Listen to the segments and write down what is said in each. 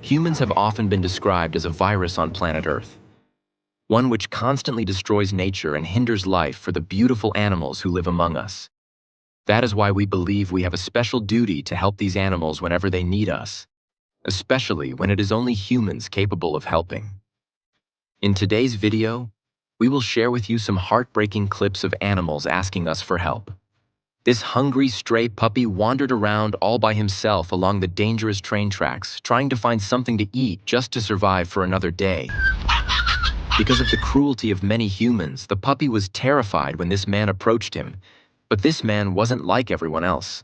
Humans have often been described as a virus on planet Earth, one which constantly destroys nature and hinders life for the beautiful animals who live among us. That is why we believe we have a special duty to help these animals whenever they need us, especially when it is only humans capable of helping. In today's video, we will share with you some heartbreaking clips of animals asking us for help. This hungry stray puppy wandered around all by himself along the dangerous train tracks, trying to find something to eat just to survive for another day. Because of the cruelty of many humans, the puppy was terrified when this man approached him, but this man wasn't like everyone else.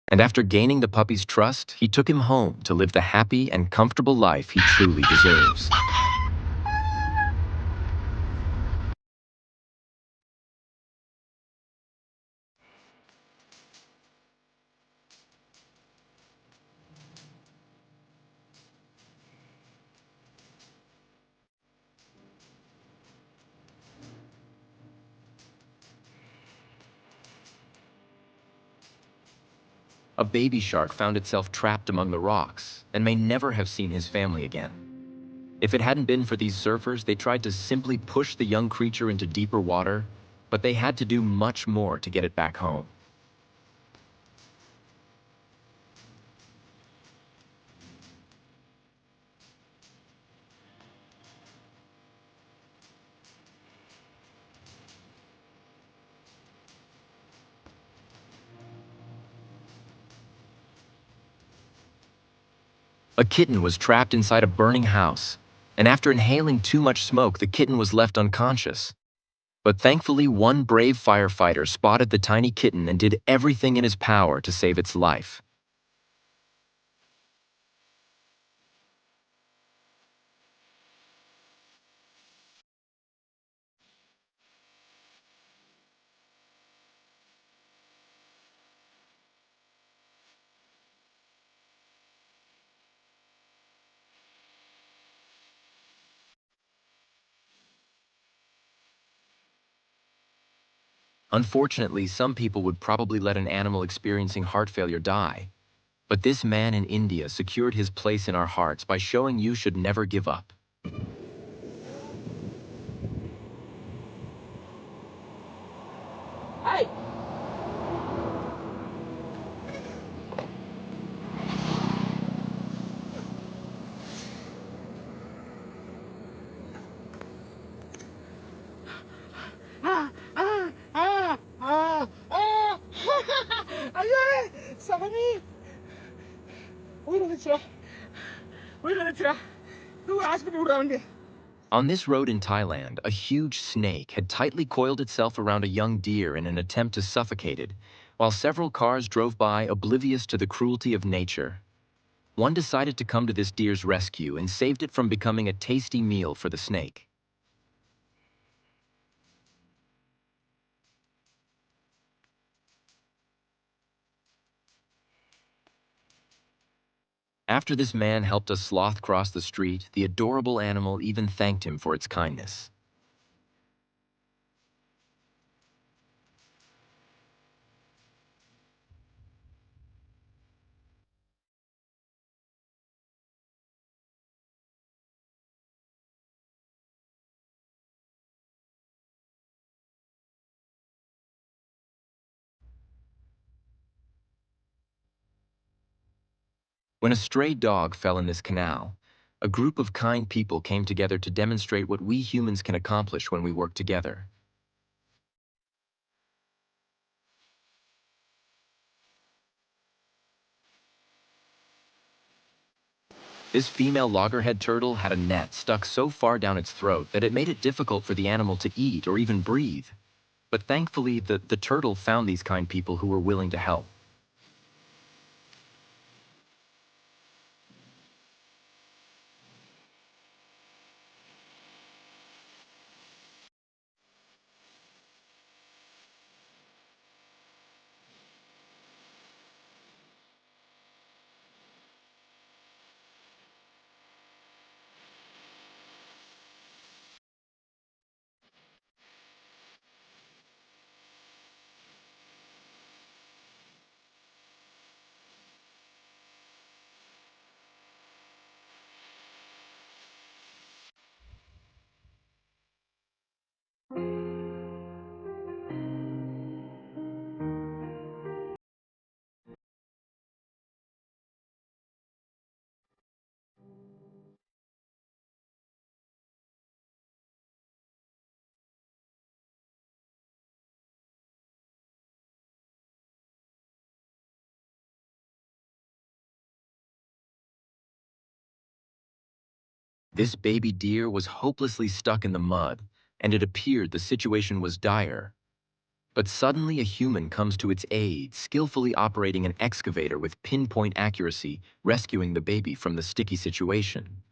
And after gaining the puppy's trust, he took him home to live the happy and comfortable life he truly deserves. A baby shark found itself trapped among the rocks and may never have seen his family again. If it hadn't been for these surfers, they tried to simply push the young creature into deeper water, but they had to do much more to get it back home. A kitten was trapped inside a burning house, and after inhaling too much smoke, the kitten was left unconscious. But thankfully, one brave firefighter spotted the tiny kitten and did everything in his power to save its life. Unfortunately, some people would probably let an animal experiencing heart failure die. But this man in India secured his place in our hearts by showing you should never give up. Hey! Ah! Ah! Ah! Ah! Ah! Aiuto! Salami! Uyduracağım. Uyduracağım. Who asked me to around you? On this road in Thailand, a huge snake had tightly coiled itself around a young deer in an attempt to suffocate it, while several cars drove by oblivious to the cruelty of nature. One decided to come to this deer's rescue and saved it from becoming a tasty meal for the snake. After this man helped a sloth cross the street, the adorable animal even thanked him for its kindness. When a stray dog fell in this canal, a group of kind people came together to demonstrate what we humans can accomplish when we work together. This female loggerhead turtle had a net stuck so far down its throat that it made it difficult for the animal to eat or even breathe. But thankfully, the turtle found these kind people who were willing to help. This baby deer was hopelessly stuck in the mud, and it appeared the situation was dire. But suddenly a human comes to its aid, skillfully operating an excavator with pinpoint accuracy, rescuing the baby from the sticky situation.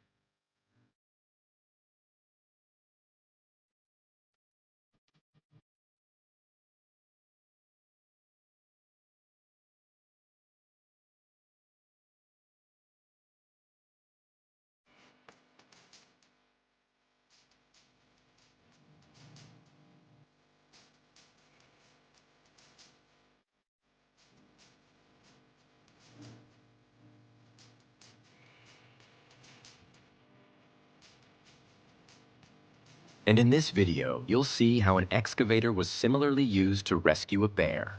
And in this video, you'll see how an excavator was similarly used to rescue a bear.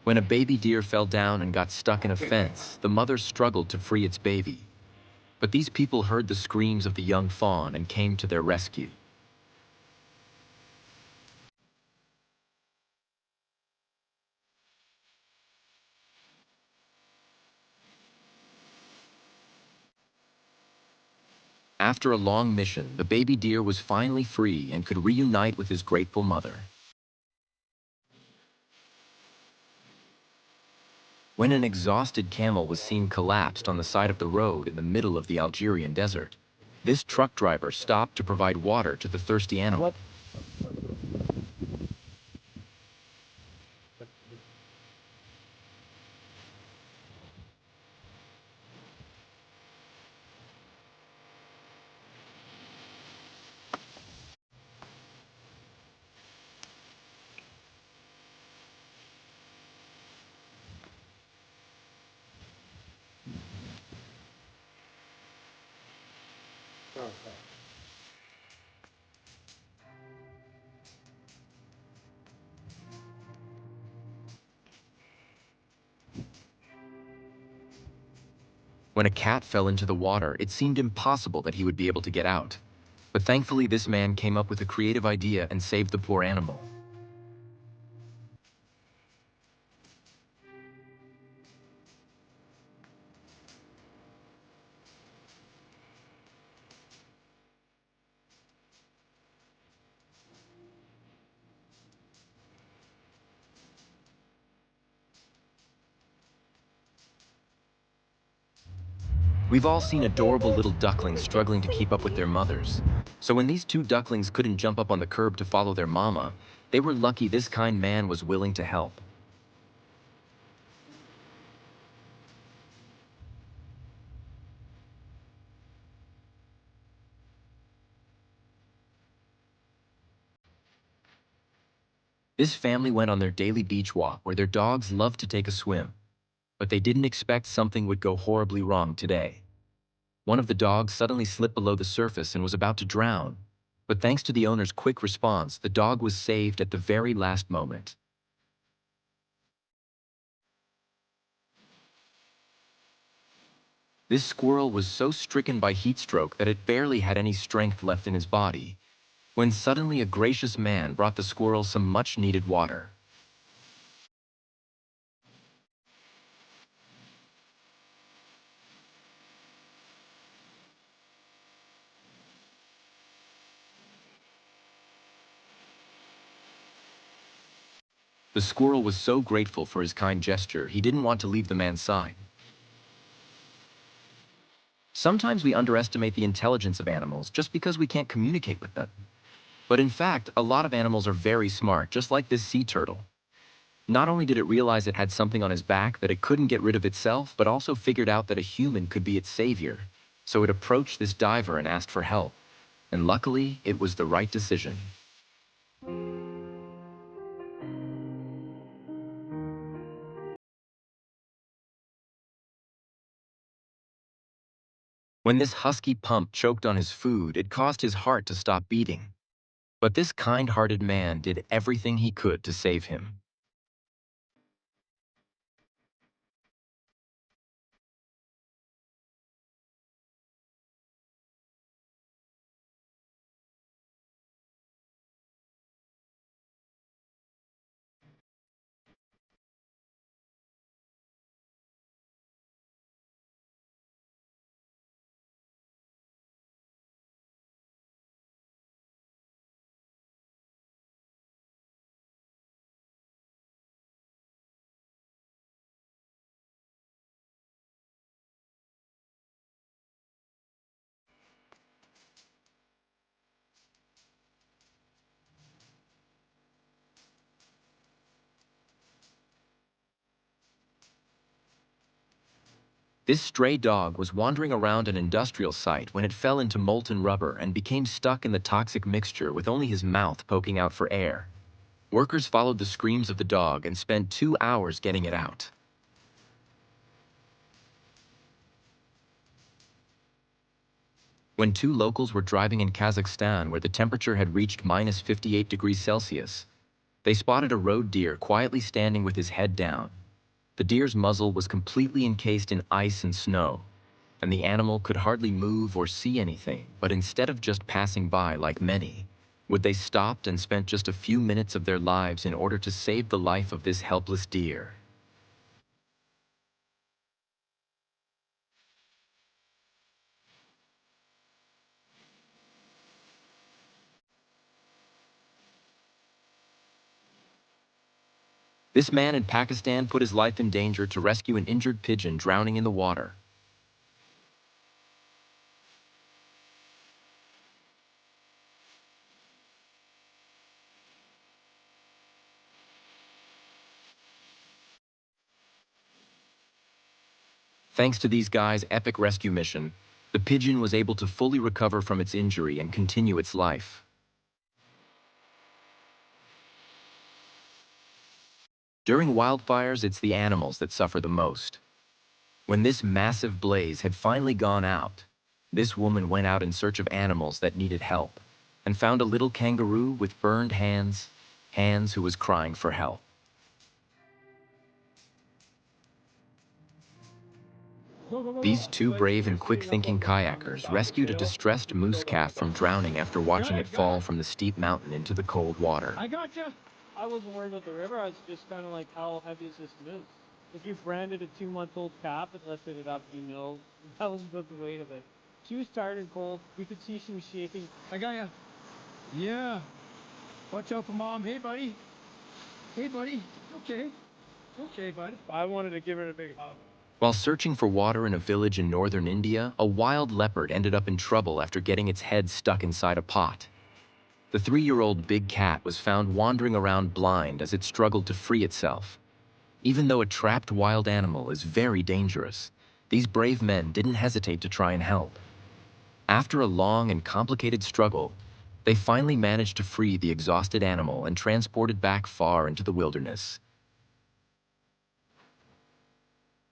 When a baby deer fell down and got stuck in a fence, the mother struggled to free its baby. But these people heard the screams of the young fawn and came to their rescue. After a long mission, the baby deer was finally free and could reunite with his grateful mother. When an exhausted camel was seen collapsed on the side of the road in the middle of the Algerian desert, this truck driver stopped to provide water to the thirsty animal. When a cat fell into the water, it seemed impossible that he would be able to get out. But thankfully, this man came up with a creative idea and saved the poor animal. We've all seen adorable little ducklings struggling to keep up with their mothers. So when these two ducklings couldn't jump up on the curb to follow their mama, they were lucky this kind man was willing to help. This family went on their daily beach walk where their dogs loved to take a swim. But they didn't expect something would go horribly wrong today. One of the dogs suddenly slipped below the surface and was about to drown. But thanks to the owner's quick response, the dog was saved at the very last moment. This squirrel was so stricken by heat stroke that it barely had any strength left in his body, when suddenly a gracious man brought the squirrel some much-needed water. The squirrel was so grateful for his kind gesture, he didn't want to leave the man's side. Sometimes we underestimate the intelligence of animals just because we can't communicate with them. But in fact, a lot of animals are very smart, just like this sea turtle. Not only did it realize it had something on his back that it couldn't get rid of itself, but also figured out that a human could be its savior. So it approached this diver and asked for help. And luckily, it was the right decision. When this husky pump choked on his food, it caused his heart to stop beating. But this kind-hearted man did everything he could to save him. This stray dog was wandering around an industrial site when it fell into molten rubber and became stuck in the toxic mixture with only his mouth poking out for air. Workers followed the screams of the dog and spent 2 hours getting it out. When two locals were driving in Kazakhstan where the temperature had reached minus 58 degrees Celsius, they spotted a road deer quietly standing with his head down. The deer's muzzle was completely encased in ice and snow, and the animal could hardly move or see anything, but instead of just passing by like many, they stopped and spent just a few minutes of their lives in order to save the life of this helpless deer. This man in Pakistan put his life in danger to rescue an injured pigeon drowning in the water. Thanks to these guys' epic rescue mission, the pigeon was able to fully recover from its injury and continue its life. During wildfires, it's the animals that suffer the most. When this massive blaze had finally gone out, this woman went out in search of animals that needed help and found a little kangaroo with burned hands who was crying for help. These two brave and quick-thinking kayakers rescued a distressed moose calf from drowning after watching it fall from the steep mountain into the cold water. I gotcha. I wasn't worried about the river. I was just kind of like, how heavy is this moose? If you branded a 2-month-old calf and lifted it up, that was about the weight of it. She was tired and cold. We could see she was shaking. I got ya. Yeah. Watch out for mom. Hey, buddy. Hey, buddy. Okay. Okay, bud. I wanted to give her a big hug. While searching for water in a village in northern India, a wild leopard ended up in trouble after getting its head stuck inside a pot. The 3-year-old big cat was found wandering around blind as it struggled to free itself. Even though a trapped wild animal is very dangerous, these brave men didn't hesitate to try and help. After a long and complicated struggle, they finally managed to free the exhausted animal and transport it back far into the wilderness.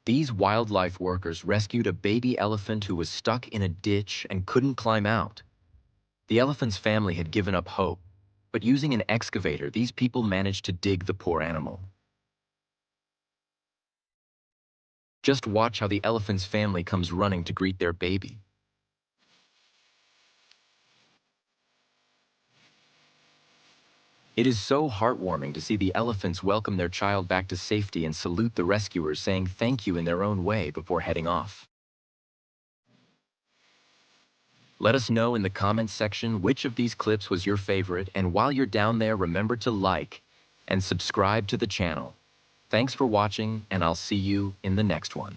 These wildlife workers rescued a baby elephant who was stuck in a ditch and couldn't climb out. The elephant's family had given up hope, but using an excavator, these people managed to dig the poor animal. Just watch how the elephant's family comes running to greet their baby. It is so heartwarming to see the elephants welcome their child back to safety and salute the rescuers, saying thank you in their own way before heading off. Let us know in the comments section which of these clips was your favorite, and while you're down there, remember to like and subscribe to the channel. Thanks for watching, and I'll see you in the next one.